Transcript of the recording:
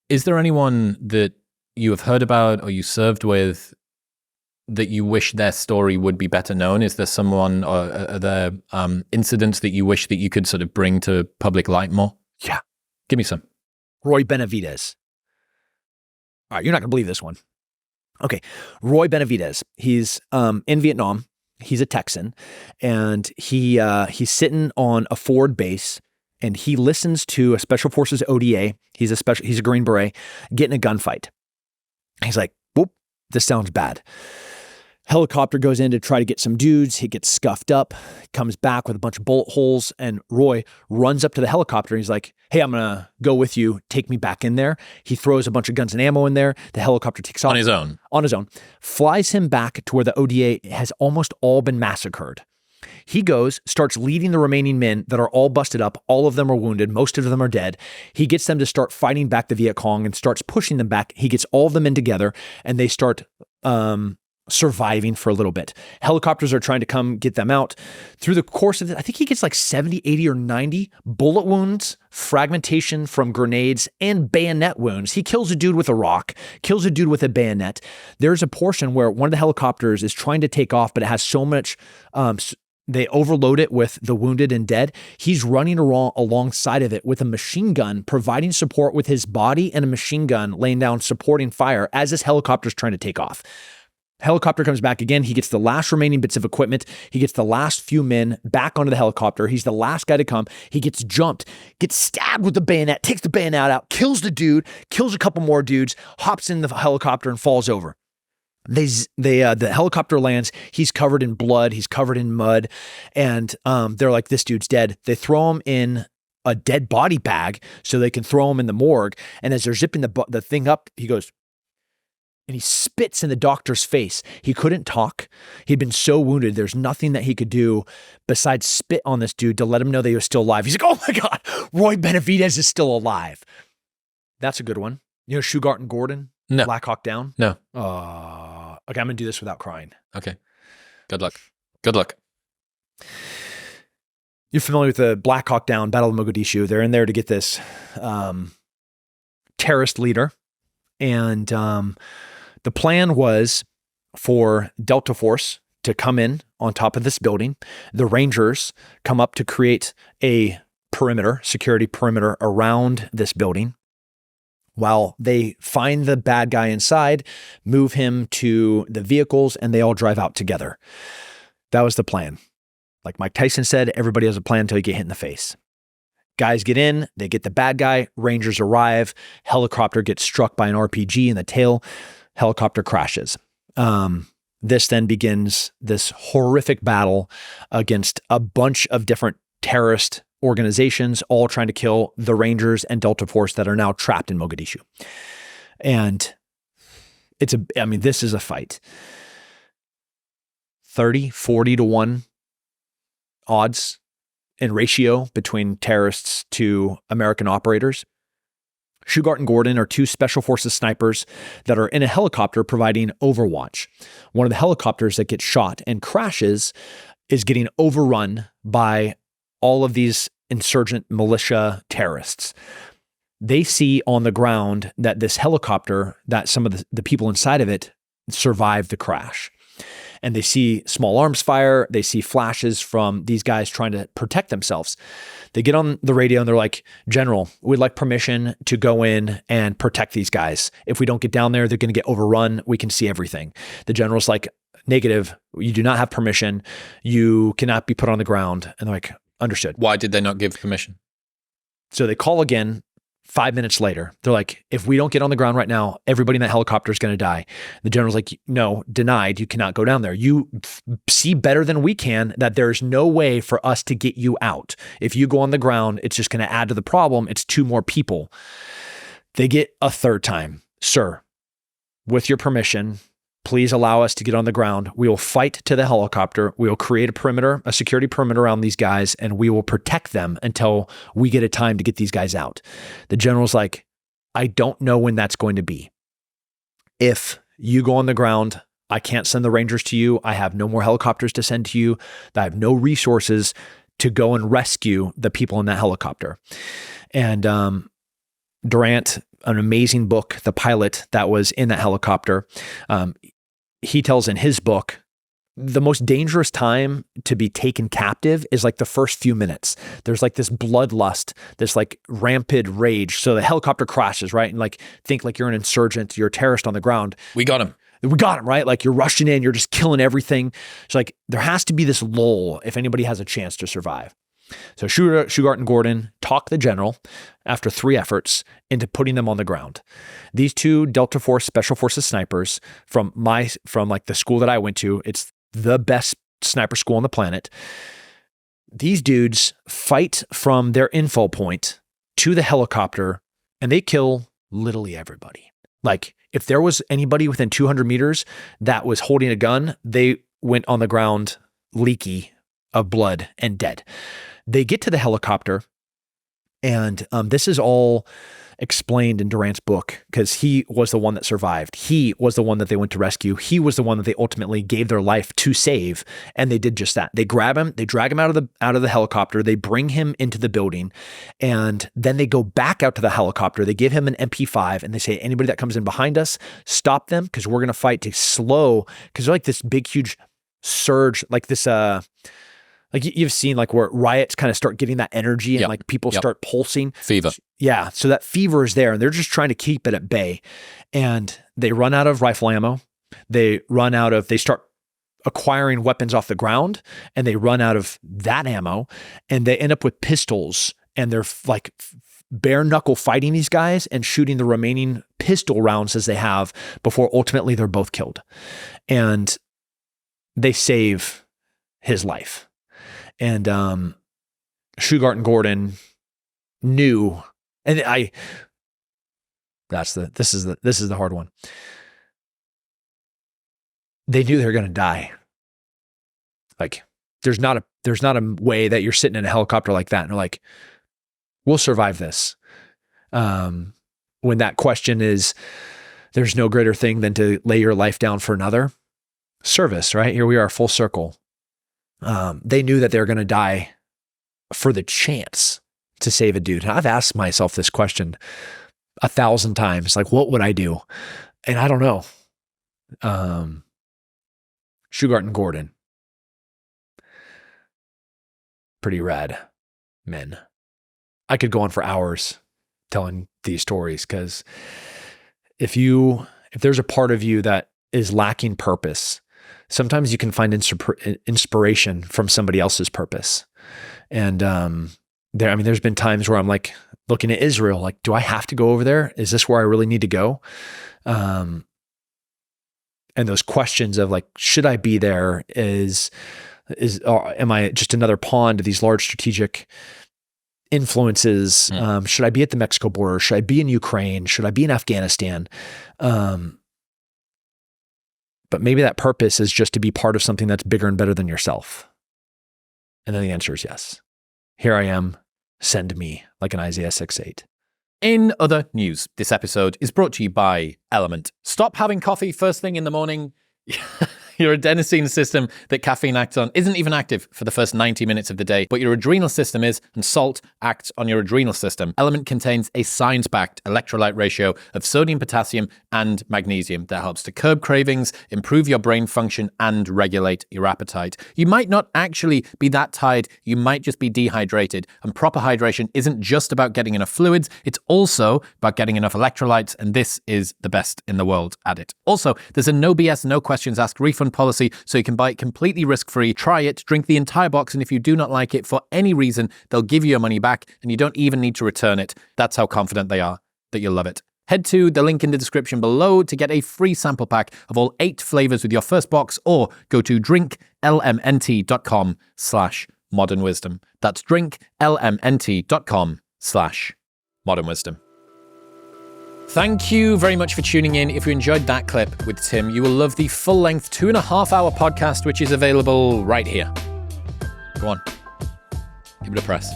Is there anyone that you have heard about or you served with that you wish their story would be better known? Is there someone or are there incidents that you wish that you could sort of bring to public light more? Yeah. Give me some. Roy Benavidez. All right, you're not going to believe this one. Okay, Roy Benavidez. He's in Vietnam. He's a Texan, and he's sitting on a forward base, and he listens to a Special Forces ODA. He's a Green Beret, getting a gunfight. He's like, whoop, this sounds bad. Helicopter goes in to try to get some dudes. He gets scuffed up, comes back with a bunch of bullet holes, and Roy runs up to the helicopter. He's like, hey, I'm going to go with you. Take me back in there. He throws a bunch of guns and ammo in there. The helicopter takes off. On his own? On his own. Flies him back to where the ODA has almost all been massacred. He goes, starts leading the remaining men that are all busted up. All of them are wounded. Most of them are dead. He gets them to start fighting back the Viet Cong and starts pushing them back. He gets all of them in together, and they start surviving for a little bit. Helicopters are trying to come get them out. Through the course of it, I think he gets like 70, 80, or 90 bullet wounds, fragmentation from grenades, and bayonet wounds. He kills a dude with a rock, kills a dude with a bayonet. There's a portion where one of the helicopters is trying to take off, but it has so much, they overload it with the wounded and dead. He's running alongside of it with a machine gun, providing support with his body and a machine gun laying down supporting fire as this helicopter's trying to take off. Helicopter comes back again. He gets the last remaining bits of equipment. He gets the last few men back onto the helicopter. He's the last guy to come. He gets jumped, gets stabbed with the bayonet, takes the bayonet out, kills the dude, kills a couple more dudes, hops in the helicopter and falls over. The helicopter lands. He's covered in blood. He's covered in mud. And they're like, this dude's dead. They throw him in a dead body bag so they can throw him in the morgue. And as they're zipping the thing up, he goes, and he spits in the doctor's face. He couldn't talk. He'd been so wounded. There's nothing that he could do besides spit on this dude to let him know that he was still alive. He's like, oh my God, Roy Benavidez is still alive. That's a good one. You know Shugart and Gordon? No. Black Hawk Down? No. Okay, I'm going to do this without crying. Okay. Good luck. Good luck. You're familiar with the Black Hawk Down, Battle of Mogadishu. They're in there to get this terrorist leader. And the plan was for Delta Force to come in on top of this building. The Rangers come up to create a perimeter, security perimeter around this building, while they find the bad guy inside, move him to the vehicles, and they all drive out together. That was the plan. Like Mike Tyson said, everybody has a plan until you get hit in the face. Guys get in, they get the bad guy, Rangers arrive, helicopter gets struck by an RPG in the tail, helicopter crashes. This then begins this horrific battle against a bunch of different terrorist organizations, all trying to kill the Rangers and Delta Force that are now trapped in Mogadishu. And this is a fight. 30, 40 to 1 odds in ratio between terrorists to American operators. Shugart and Gordon are two Special Forces snipers that are in a helicopter providing overwatch. One of the helicopters that gets shot and crashes is getting overrun by all of these insurgent militia terrorists. They see on the ground that this helicopter, that some of the people inside of it survived the crash. And they see small arms fire. They see flashes from these guys trying to protect themselves. They get on the radio and they're like, General, we'd like permission to go in and protect these guys. If we don't get down there, they're going to get overrun. We can see everything. The general's like, negative. You do not have permission. You cannot be put on the ground. And they're like, understood. Why did they not give permission? So they call again. 5 minutes later, they're like, if we don't get on the ground right now, everybody in that helicopter is going to die. The general's like, no, denied. You cannot go down there. You see better than we can that there's no way for us to get you out. If you go on the ground, it's just going to add to the problem. It's 2 more people. They get a third time. Sir, with your permission, please allow us to get on the ground. We will fight to the helicopter. We will create a perimeter, a security perimeter around these guys, and we will protect them until we get a time to get these guys out. The general's like, I don't know when that's going to be. If you go on the ground, I can't send the Rangers to you. I have no more helicopters to send to you. I have no resources to go and rescue the people in that helicopter. And Durant an amazing book, the pilot that was in that helicopter, he tells in his book, the most dangerous time to be taken captive is like the first few minutes. There's like this bloodlust, this like rampant rage. So the helicopter crashes, right? And like, think like you're an insurgent, you're a terrorist on the ground. We got him, right? Like you're rushing in, you're just killing everything. So like there has to be this lull if anybody has a chance to survive. So Shugart and Gordon talk the general after 3 efforts into putting them on the ground. These 2 Delta Force Special Forces snipers from like the school that I went to, it's the best sniper school on the planet. These dudes fight from their info point to the helicopter and they kill literally everybody. Like if there was anybody within 200 meters that was holding a gun, they went on the ground leaky of blood and dead. They get to the helicopter and this is all explained in Durant's book because he was the one that survived. He was the one that they went to rescue. He was the one that they ultimately gave their life to save. And they did just that. They grab him, they drag him out of the helicopter, they bring him into the building, and then they go back out to the helicopter. They give him an MP5 and they say, anybody that comes in behind us, stop them because we're going to fight to slow, because they're like this big, huge surge, like this, like you've seen like where riots kind of start getting that energy and like people start pulsing. Fever. Yeah. So that fever is there and they're just trying to keep it at bay. And they run out of rifle ammo. They start acquiring weapons off the ground and they run out of that ammo and they end up with pistols and they're like bare knuckle fighting these guys and shooting the remaining pistol rounds as they have before ultimately they're both killed. And they save his life. And Shugart and Gordon knew, and this is the hard one. They knew they were going to die. Like there's not a way that you're sitting in a helicopter like that and they're like, we'll survive this. When that question is, there's no greater thing than to lay your life down for another. Service, right? Here we are, full circle. They knew that they were going to die for the chance to save a dude. And I've asked myself this question 1,000 times, like, what would I do? And I don't know. Shugart and Gordon, pretty rad men. I could go on for hours telling these stories because if there's a part of you that is lacking purpose, sometimes you can find inspiration from somebody else's purpose. And there's been times where I'm like looking at Israel, like, do I have to go over there? Is this where I really need to go? And those questions of like, should I be there? Am I just another pawn to these large strategic influences? Should I be at the Mexico border? Should I be in Ukraine? Should I be in Afghanistan? But maybe that purpose is just to be part of something that's bigger and better than yourself. And then the answer is yes. Here I am, send me, like in Isaiah 6:8. In other news, this episode is brought to you by Element. Stop having coffee first thing in the morning. Your adenosine system that caffeine acts on isn't even active for the first 90 minutes of the day, but your adrenal system is, and salt acts on your adrenal system. Element contains a science-backed electrolyte ratio of sodium, potassium, and magnesium that helps to curb cravings, improve your brain function, and regulate your appetite. You might not actually be that tired, you might just be dehydrated, and proper hydration isn't just about getting enough fluids, it's also about getting enough electrolytes, and this is the best in the world at it. Also, there's a no BS, no questions asked refund policy, so you can buy it completely risk-free. Try it, drink the entire box, and if you do not like it for any reason, they'll give you your money back, and you don't even need to return it. That's how confident they are that you'll love it. Head to the link in the description below to get a free sample pack of all 8 flavors with your first box, or go to drinklmnt.com/modernwisdom. That's drinklmnt.com/modernwisdom. Thank you very much for tuning in. If you enjoyed that clip with Tim, you will love the full-length 2.5-hour podcast, which is available right here. Go on. Give it a press.